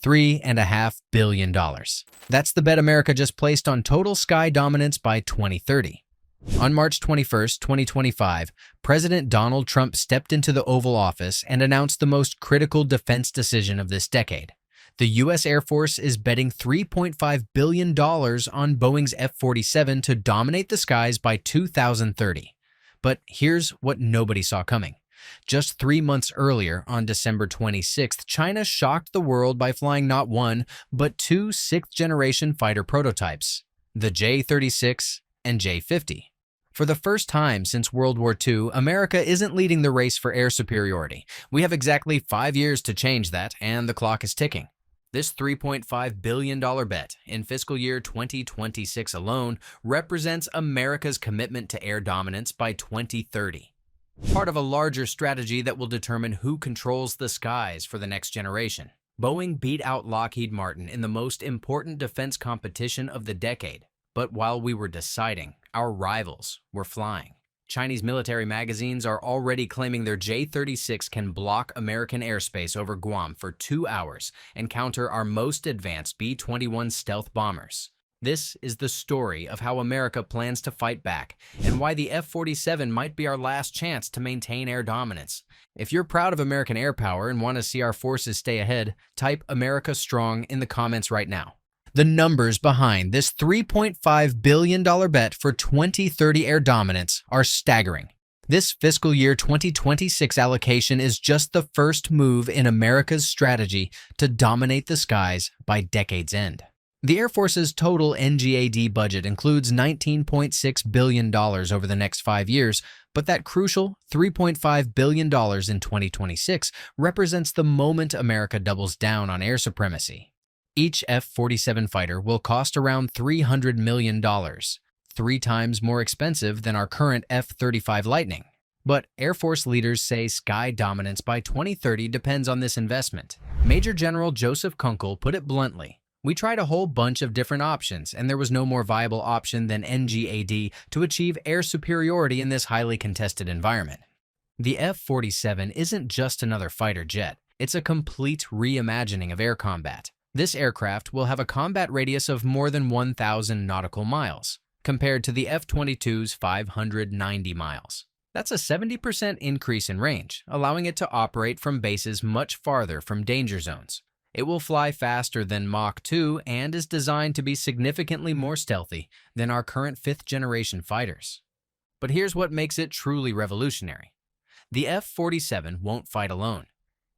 $3.5 billion. That's the bet America just placed on total sky dominance by 2030. On March 21, 2025, President Donald Trump stepped into the Oval Office and announced the most critical defense decision of this decade. The U.S. Air Force is betting $3.5 billion on Boeing's F-47 to dominate the skies by 2030. But here's what nobody saw coming. Just 3 months earlier, on December 26th, China shocked the world by flying not one, but two sixth-generation fighter prototypes, the J-36 and J-50. For the first time since World War II, America isn't leading the race for air superiority. We have exactly 5 years to change that, and the clock is ticking. This $3.5 billion bet in fiscal year 2026 alone represents America's commitment to air dominance by 2030. Part of a larger strategy that will determine who controls the skies for the next generation. Boeing beat out Lockheed Martin in the most important defense competition of the decade. But while we were deciding, our rivals were flying. Chinese military magazines are already claiming their J-36 can block American airspace over Guam for 2 hours and counter our most advanced B-21 stealth bombers. This is the story of how America plans to fight back and why the F-47 might be our last chance to maintain air dominance. If you're proud of American air power and want to see our forces stay ahead, type America Strong in the comments right now. The numbers behind this $3.5 billion bet for 2030 air dominance are staggering. This fiscal year 2026 allocation is just the first move in America's strategy to dominate the skies by decade's end. The Air Force's total NGAD budget includes $19.6 billion over the next 5 years, but that crucial $3.5 billion in 2026 represents the moment America doubles down on air supremacy. Each F-47 fighter will cost around $300 million, 3 times more expensive than our current F-35 Lightning. But Air Force leaders say sky dominance by 2030 depends on this investment. Major General Joseph Kunkel put it bluntly, "We tried a whole bunch of different options, and there was no more viable option than NGAD to achieve air superiority in this highly contested environment." The F-47 isn't just another fighter jet, it's a complete reimagining of air combat. This aircraft will have a combat radius of more than 1,000 nautical miles, compared to the F-22's 590 miles. That's a 70% increase in range, allowing it to operate from bases much farther from danger zones. It will fly faster than Mach 2 and is designed to be significantly more stealthy than our current 5th-generation fighters. But here's what makes it truly revolutionary. The F-47 won't fight alone.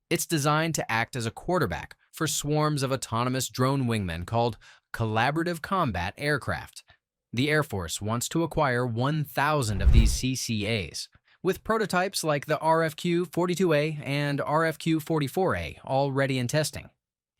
It's designed to act as a quarterback for swarms of autonomous drone wingmen called collaborative combat aircraft. The Air Force wants to acquire 1,000 of these CCAs, with prototypes like the RFQ-42A and RFQ-44A already in testing.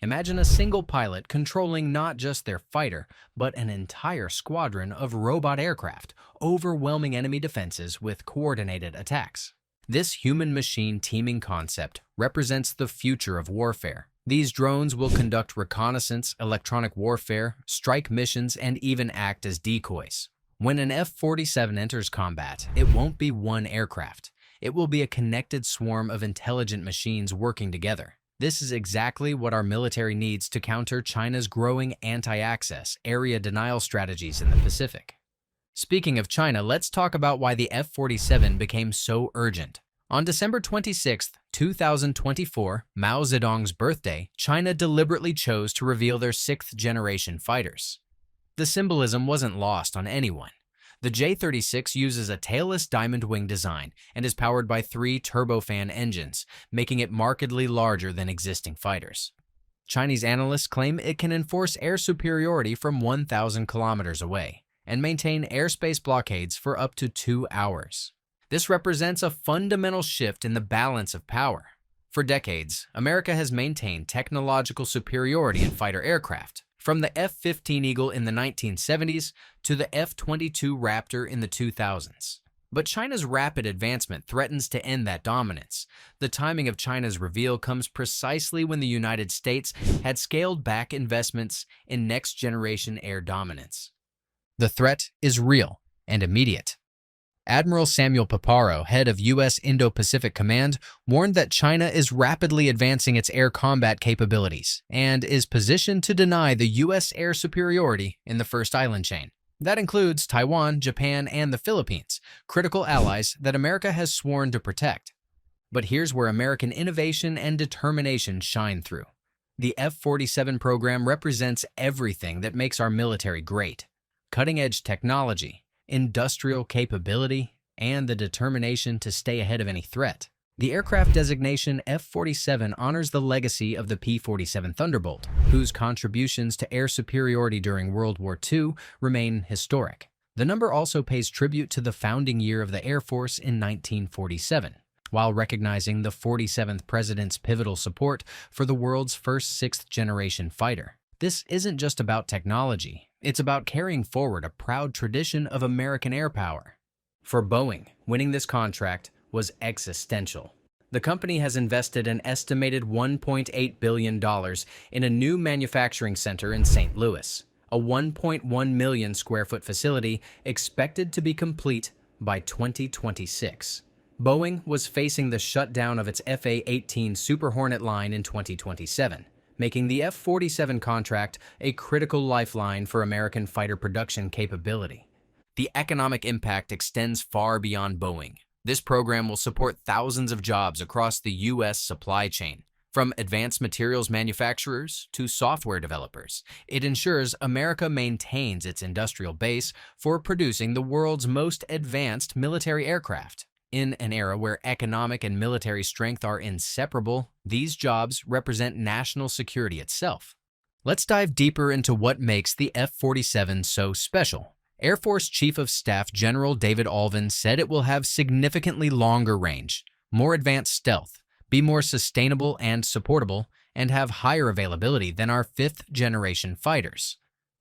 Imagine a single pilot controlling not just their fighter, but an entire squadron of robot aircraft, overwhelming enemy defenses with coordinated attacks. This human-machine teaming concept represents the future of warfare. These drones will conduct reconnaissance, electronic warfare, strike missions, and even act as decoys. When an F-47 enters combat, it won't be one aircraft. It will be a connected swarm of intelligent machines working together. This is exactly what our military needs to counter China's growing anti-access, area denial strategies in the Pacific. Speaking of China, let's talk about why the F-47 became so urgent. On December 26, 2024, Mao Zedong's birthday, China deliberately chose to reveal their 6th-generation fighters. The symbolism wasn't lost on anyone. The J-36 uses a tailless diamond wing design and is powered by 3 turbofan engines, making it markedly larger than existing fighters. Chinese analysts claim it can enforce air superiority from 1,000 kilometers away and maintain airspace blockades for up to 2 hours. This represents a fundamental shift in the balance of power. For decades, America has maintained technological superiority in fighter aircraft, from the F-15 Eagle in the 1970s to the F-22 Raptor in the 2000s. But China's rapid advancement threatens to end that dominance. The timing of China's reveal comes precisely when the United States had scaled back investments in next-generation air dominance. The threat is real and immediate. Admiral Samuel Paparo, head of U.S. Indo-Pacific Command, warned that China is rapidly advancing its air combat capabilities and is positioned to deny the U.S. air superiority in the first island chain. That includes Taiwan, Japan, and the Philippines, critical allies that America has sworn to protect. But here's where American innovation and determination shine through. The F-47 program represents everything that makes our military great: cutting-edge technology, industrial capability, and the determination to stay ahead of any threat. The aircraft designation F-47 honors the legacy of the P-47 Thunderbolt, whose contributions to air superiority during World War II remain historic. The number also pays tribute to the founding year of the Air Force in 1947, while recognizing the 47th President's pivotal support for the world's first sixth-generation fighter. This isn't just about technology. It's about carrying forward a proud tradition of American air power. For Boeing, winning this contract was existential. The company has invested an estimated $1.8 billion in a new manufacturing center in St. Louis, a 1.1 million square foot facility expected to be complete by 2026. Boeing was facing the shutdown of its FA-18 Super Hornet line in 2027, making the F-47 contract a critical lifeline for American fighter production capability. The economic impact extends far beyond Boeing. This program will support thousands of jobs across the U.S. supply chain, from advanced materials manufacturers to software developers. It ensures America maintains its industrial base for producing the world's most advanced military aircraft. In an era where economic and military strength are inseparable, these jobs represent national security itself. Let's dive deeper into what makes the F-47 so special. Air Force Chief of Staff General David Alvin said it will have significantly longer range, more advanced stealth, be more sustainable and supportable, and have higher availability than our fifth-generation fighters.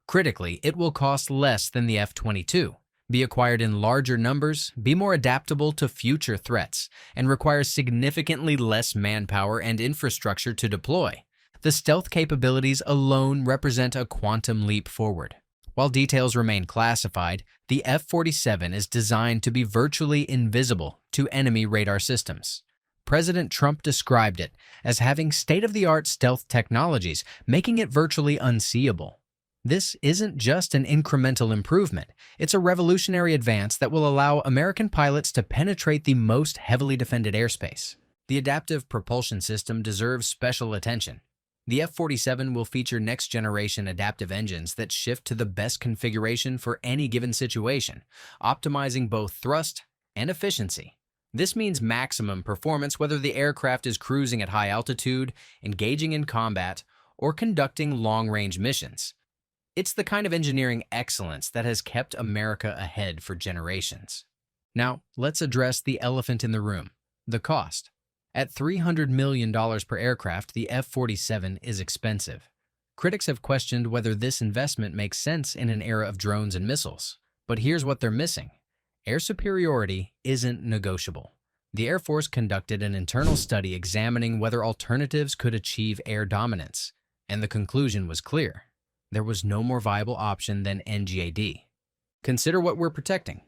Critically, it will cost less than the F-22, be acquired in larger numbers, be more adaptable to future threats, and requires significantly less manpower and infrastructure to deploy. The stealth capabilities alone represent a quantum leap forward. While details remain classified, the F-47 is designed to be virtually invisible to enemy radar systems. President Trump described it as having state-of-the-art stealth technologies, making it virtually unseeable. This isn't just an incremental improvement, it's a revolutionary advance that will allow American pilots to penetrate the most heavily defended airspace. The adaptive propulsion system deserves special attention. The F-47 will feature next-generation adaptive engines that shift to the best configuration for any given situation, optimizing both thrust and efficiency. This means maximum performance whether the aircraft is cruising at high altitude, engaging in combat, or conducting long-range missions. It's the kind of engineering excellence that has kept America ahead for generations. Now, let's address the elephant in the room: the cost. At $300 million per aircraft, the F-47 is expensive. Critics have questioned whether this investment makes sense in an era of drones and missiles. But here's what they're missing: air superiority isn't negotiable. The Air Force conducted an internal study examining whether alternatives could achieve air dominance, and the conclusion was clear. There was no more viable option than NGAD. Consider what we're protecting.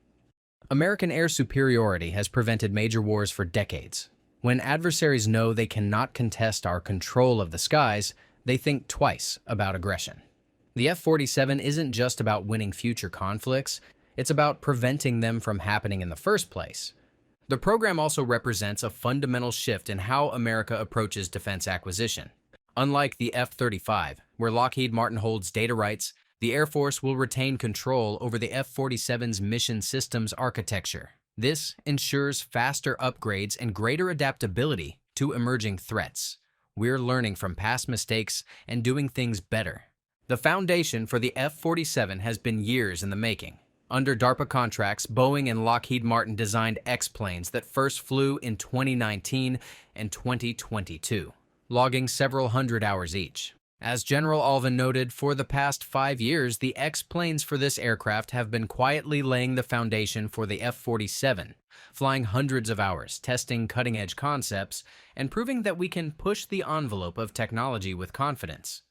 American air superiority has prevented major wars for decades. When adversaries know they cannot contest our control of the skies, they think twice about aggression. The F-47 isn't just about winning future conflicts, it's about preventing them from happening in the first place. The program also represents a fundamental shift in how America approaches defense acquisition. Unlike the F-35, where Lockheed Martin holds data rights, the Air Force will retain control over the F-47's mission systems architecture. This ensures faster upgrades and greater adaptability to emerging threats. We're learning from past mistakes and doing things better. The foundation for the F-47 has been years in the making. Under DARPA contracts, Boeing and Lockheed Martin designed X-planes that first flew in 2019 and 2022. Logging several hundred hours each. As General Alvin noted, for the past 5 years, the X-planes for this aircraft have been quietly laying the foundation for the F-47, flying hundreds of hours, testing cutting-edge concepts, and proving that we can push the envelope of technology with confidence.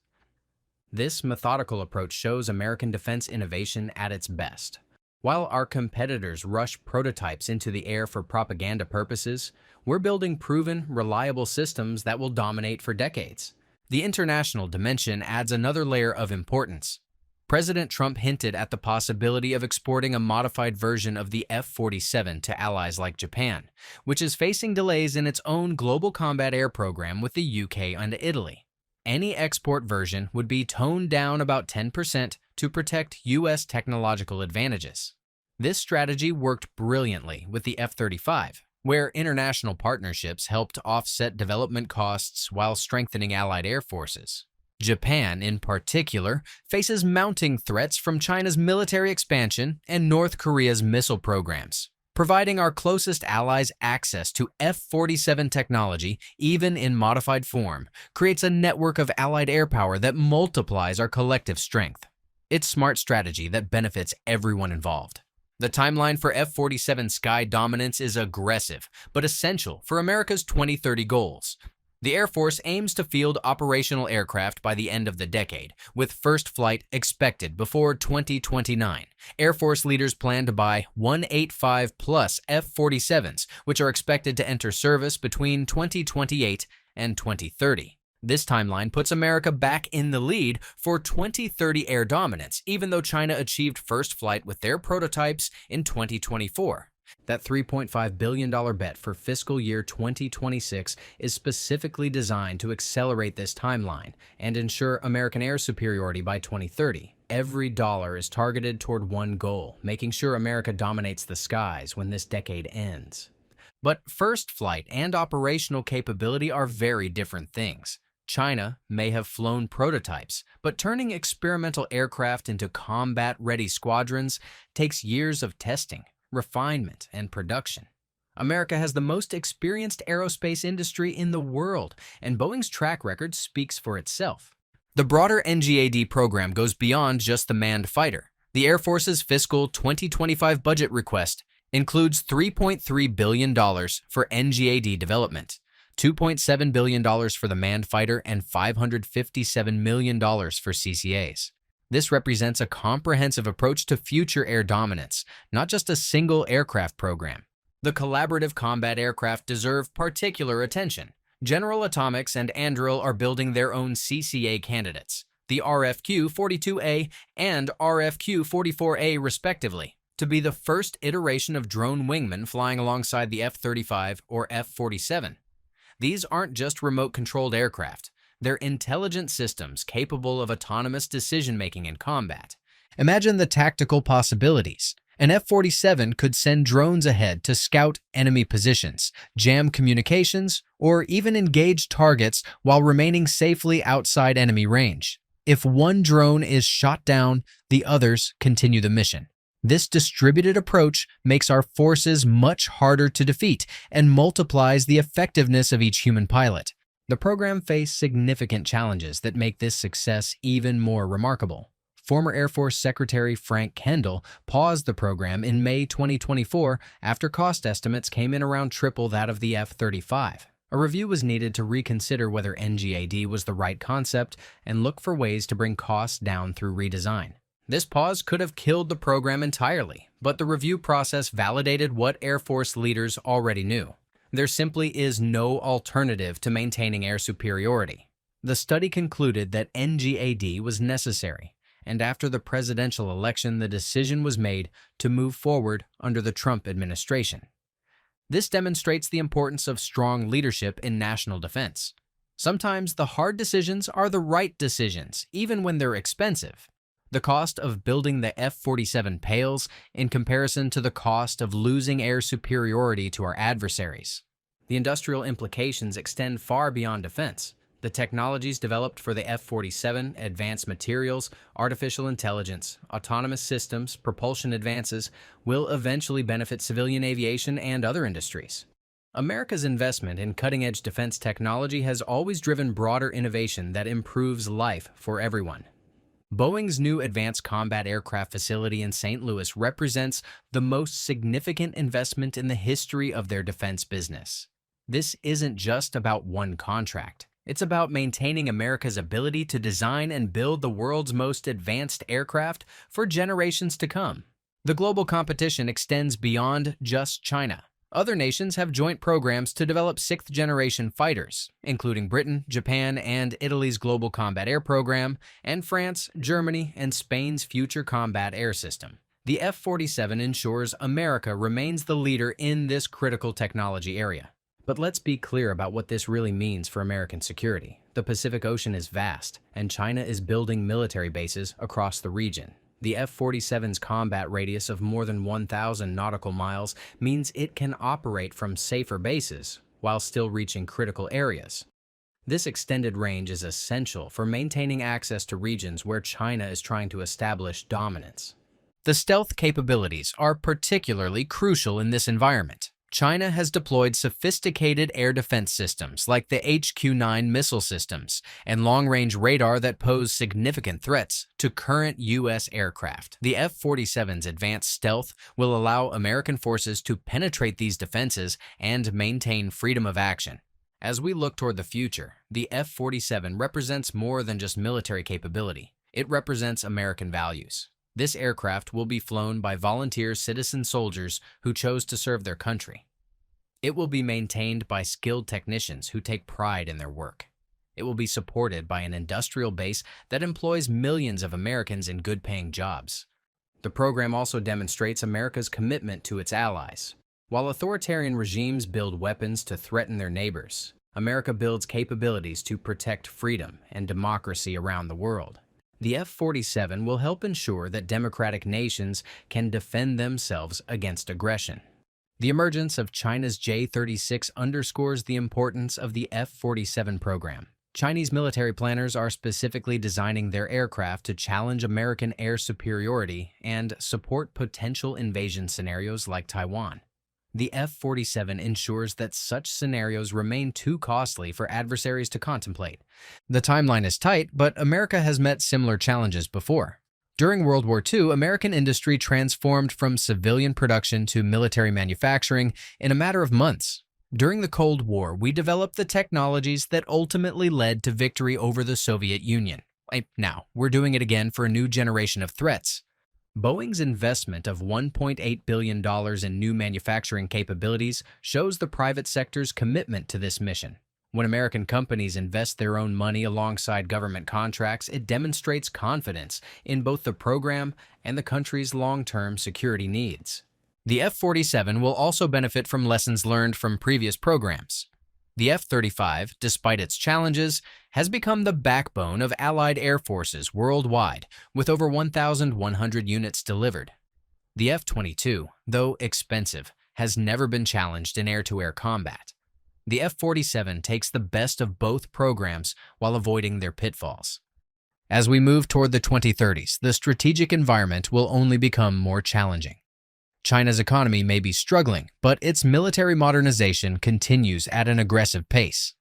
This methodical approach shows American defense innovation at its best. While our competitors rush prototypes into the air for propaganda purposes, we're building proven, reliable systems that will dominate for decades. The international dimension adds another layer of importance. President Trump hinted at the possibility of exporting a modified version of the F-47 to allies like Japan, which is facing delays in its own global combat air program with the UK and Italy. Any export version would be toned down about 10% to protect U.S. technological advantages. This strategy worked brilliantly with the F-35, where international partnerships helped offset development costs while strengthening allied air forces. Japan, in particular, faces mounting threats from China's military expansion and North Korea's missile programs. Providing our closest allies access to F-47 technology, even in modified form, creates a network of allied air power that multiplies our collective strength. It's smart strategy that benefits everyone involved. The timeline for F-47 sky dominance is aggressive, but essential for America's 2030 goals. The Air Force aims to field operational aircraft by the end of the decade, with first flight expected before 2029. Air Force leaders plan to buy 185-plus F-47s, which are expected to enter service between 2028 and 2030. This timeline puts America back in the lead for 2030 air dominance, even though China achieved first flight with their prototypes in 2024. That $3.5 billion bet for fiscal year 2026 is specifically designed to accelerate this timeline and ensure American air superiority by 2030. Every dollar is targeted toward one goal, making sure America dominates the skies when this decade ends. But first flight and operational capability are very different things. China may have flown prototypes, but turning experimental aircraft into combat-ready squadrons takes years of testing, refinement, and production. America has the most experienced aerospace industry in the world, and Boeing's track record speaks for itself. The broader NGAD program goes beyond just the manned fighter. The Air Force's fiscal 2025 budget request includes $3.3 billion for NGAD development, $2.7 billion for the manned fighter, and $557 million for CCAs. This represents a comprehensive approach to future air dominance, not just a single aircraft program. The collaborative combat aircraft deserve particular attention. General Atomics and Anduril are building their own CCA candidates, the RFQ-42A and RFQ-44A respectively, to be the first iteration of drone wingmen flying alongside the F-35 or F-47. These aren't just remote-controlled aircraft. They're intelligent systems capable of autonomous decision-making in combat. Imagine the tactical possibilities. An F-47 could send drones ahead to scout enemy positions, jam communications, or even engage targets while remaining safely outside enemy range. If one drone is shot down, the others continue the mission. This distributed approach makes our forces much harder to defeat and multiplies the effectiveness of each human pilot. The program faced significant challenges that make this success even more remarkable. Former Air Force Secretary Frank Kendall paused the program in May 2024 after cost estimates came in around triple that of the F-35. A review was needed to reconsider whether NGAD was the right concept and look for ways to bring costs down through redesign. This pause could have killed the program entirely, but the review process validated what Air Force leaders already knew. There simply is no alternative to maintaining air superiority. The study concluded that NGAD was necessary, and after the presidential election, the decision was made to move forward under the Trump administration. This demonstrates the importance of strong leadership in national defense. Sometimes the hard decisions are the right decisions, even when they're expensive. The cost of building the F-47 pales in comparison to the cost of losing air superiority to our adversaries. The industrial implications extend far beyond defense. The technologies developed for the F-47, advanced materials, artificial intelligence, autonomous systems, propulsion advances, will eventually benefit civilian aviation and other industries. America's investment in cutting-edge defense technology has always driven broader innovation that improves life for everyone. Boeing's new Advanced Combat Aircraft facility in St. Louis represents the most significant investment in the history of their defense business. This isn't just about one contract. It's about maintaining America's ability to design and build the world's most advanced aircraft for generations to come. The global competition extends beyond just China. Other nations have joint programs to develop sixth-generation fighters, including Britain, Japan, and Italy's Global Combat Air Program, and France, Germany, and Spain's Future Combat Air System. The F-47 ensures America remains the leader in this critical technology area. But let's be clear about what this really means for American security. The Pacific Ocean is vast, and China is building military bases across the region. The F-47's combat radius of more than 1,000 nautical miles means it can operate from safer bases while still reaching critical areas. This extended range is essential for maintaining access to regions where China is trying to establish dominance. The stealth capabilities are particularly crucial in this environment. China has deployed sophisticated air defense systems like the HQ-9 missile systems and long-range radar that pose significant threats to current U.S. aircraft. The F-47's advanced stealth will allow American forces to penetrate these defenses and maintain freedom of action. As we look toward the future, the F-47 represents more than just military capability. It represents American values. This aircraft will be flown by volunteer citizen soldiers who chose to serve their country. It will be maintained by skilled technicians who take pride in their work. It will be supported by an industrial base that employs millions of Americans in good-paying jobs. The program also demonstrates America's commitment to its allies. While authoritarian regimes build weapons to threaten their neighbors, America builds capabilities to protect freedom and democracy around the world. The F-47 will help ensure that democratic nations can defend themselves against aggression. The emergence of China's J-36 underscores the importance of the F-47 program. Chinese military planners are specifically designing their aircraft to challenge American air superiority and support potential invasion scenarios like Taiwan. The F-47 ensures that such scenarios remain too costly for adversaries to contemplate. The timeline is tight, but America has met similar challenges before. During World War II, American industry transformed from civilian production to military manufacturing in a matter of months. During the Cold War, we developed the technologies that ultimately led to victory over the Soviet Union. Now, we're doing it again for a new generation of threats. Boeing's investment of $1.8 billion in new manufacturing capabilities shows the private sector's commitment to this mission. When American companies invest their own money alongside government contracts, it demonstrates confidence in both the program and the country's long-term security needs. The F-47 will also benefit from lessons learned from previous programs. The F-35, despite its challenges, has become the backbone of Allied air forces worldwide, with over 1,100 units delivered. The F-22, though expensive, has never been challenged in air-to-air combat. The F-47 takes the best of both programs while avoiding their pitfalls. As we move toward the 2030s, the strategic environment will only become more challenging. China's economy may be struggling, but its military modernization continues at an aggressive pace.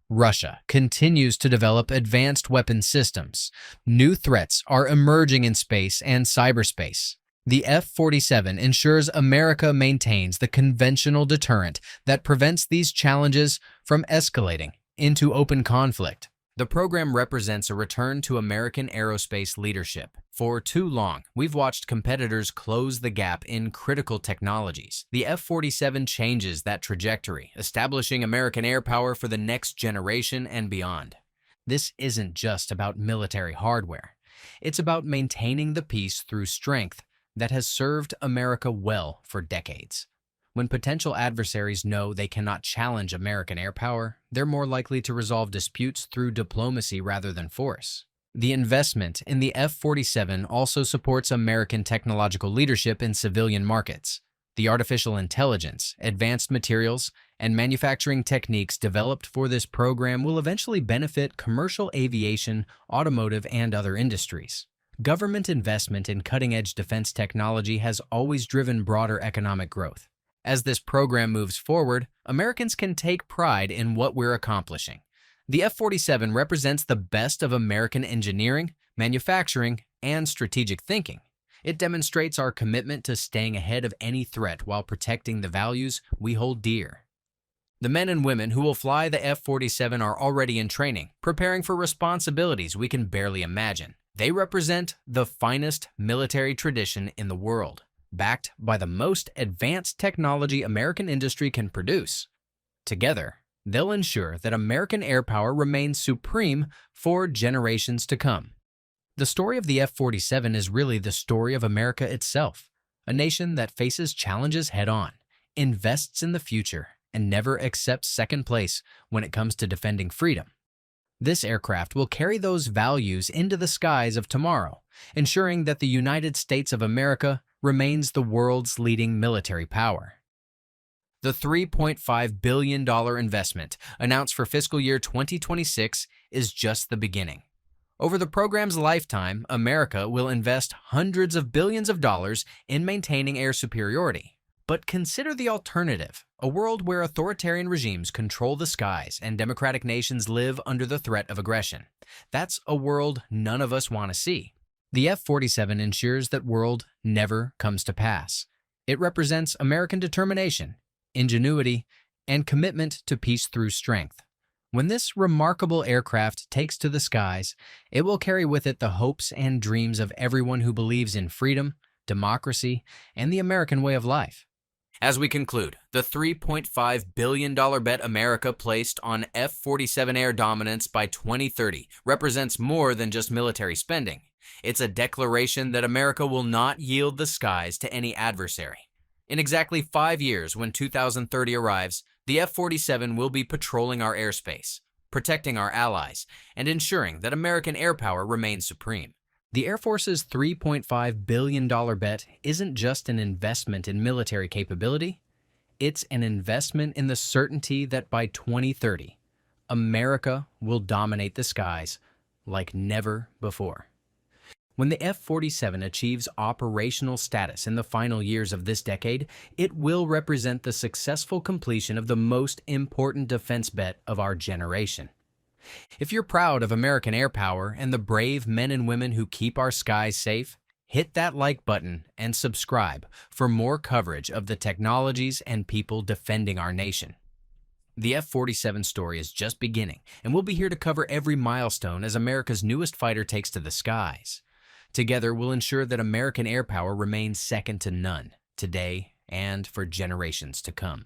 Russia continues to develop advanced weapon systems. New threats are emerging in space and cyberspace. The F-47 ensures America maintains the conventional deterrent that prevents these challenges from escalating into open conflict. The program represents a return to American aerospace leadership. For too long, we've watched competitors close the gap in critical technologies. The F-47 changes that trajectory, establishing American air power for the next generation and beyond. This isn't just about military hardware. It's about maintaining the peace through strength that has served America well for decades. When potential adversaries know they cannot challenge American air power, they're more likely to resolve disputes through diplomacy rather than force. The investment in the F-47 also supports American technological leadership in civilian markets. The artificial intelligence, advanced materials, and manufacturing techniques developed for this program will eventually benefit commercial aviation, automotive, and other industries. Government investment in cutting-edge defense technology has always driven broader economic growth. As this program moves forward, Americans can take pride in what we're accomplishing. The F-47 represents the best of American engineering, manufacturing, and strategic thinking. It demonstrates our commitment to staying ahead of any threat while protecting the values we hold dear. The men and women who will fly the F-47 are already in training, preparing for responsibilities we can barely imagine. They represent the finest military tradition in the world. backed by the most advanced technology American industry can produce. Together, they'll ensure that American air power remains supreme for generations to come. The story of the F-47 is really the story of America itself, a nation that faces challenges head-on, invests in the future, and never accepts second place when it comes to defending freedom. This aircraft will carry those values into the skies of tomorrow, ensuring that the United States of America remains the world's leading military power. The $3.5 billion investment announced for fiscal year 2026 is just the beginning. Over the program's lifetime, America will invest hundreds of billions of dollars in maintaining air superiority. But consider the alternative, a world where authoritarian regimes control the skies and democratic nations live under the threat of aggression. That's a world none of us want to see. The F-47 ensures that world never comes to pass. It represents American determination, ingenuity, and commitment to peace through strength. When this remarkable aircraft takes to the skies, it will carry with it the hopes and dreams of everyone who believes in freedom, democracy, and the American way of life. As we conclude, the $3.5 billion bet America placed on F-47 air dominance by 2030 represents more than just military spending. It's a declaration that America will not yield the skies to any adversary. In exactly 5 years, when 2030 arrives, the F-47 will be patrolling our airspace, protecting our allies, and ensuring that American air power remains supreme. The Air Force's $3.5 billion bet isn't just an investment in military capability, it's an investment in the certainty that by 2030, America will dominate the skies like never before. When the F-47 achieves operational status in the final years of this decade, it will represent the successful completion of the most important defense bet of our generation. If you're proud of American air power and the brave men and women who keep our skies safe, hit that like button and subscribe for more coverage of the technologies and people defending our nation. The F-47 story is just beginning, and we'll be here to cover every milestone as America's newest fighter takes to the skies. Together, we'll ensure that American air power remains second to none, today and for generations to come.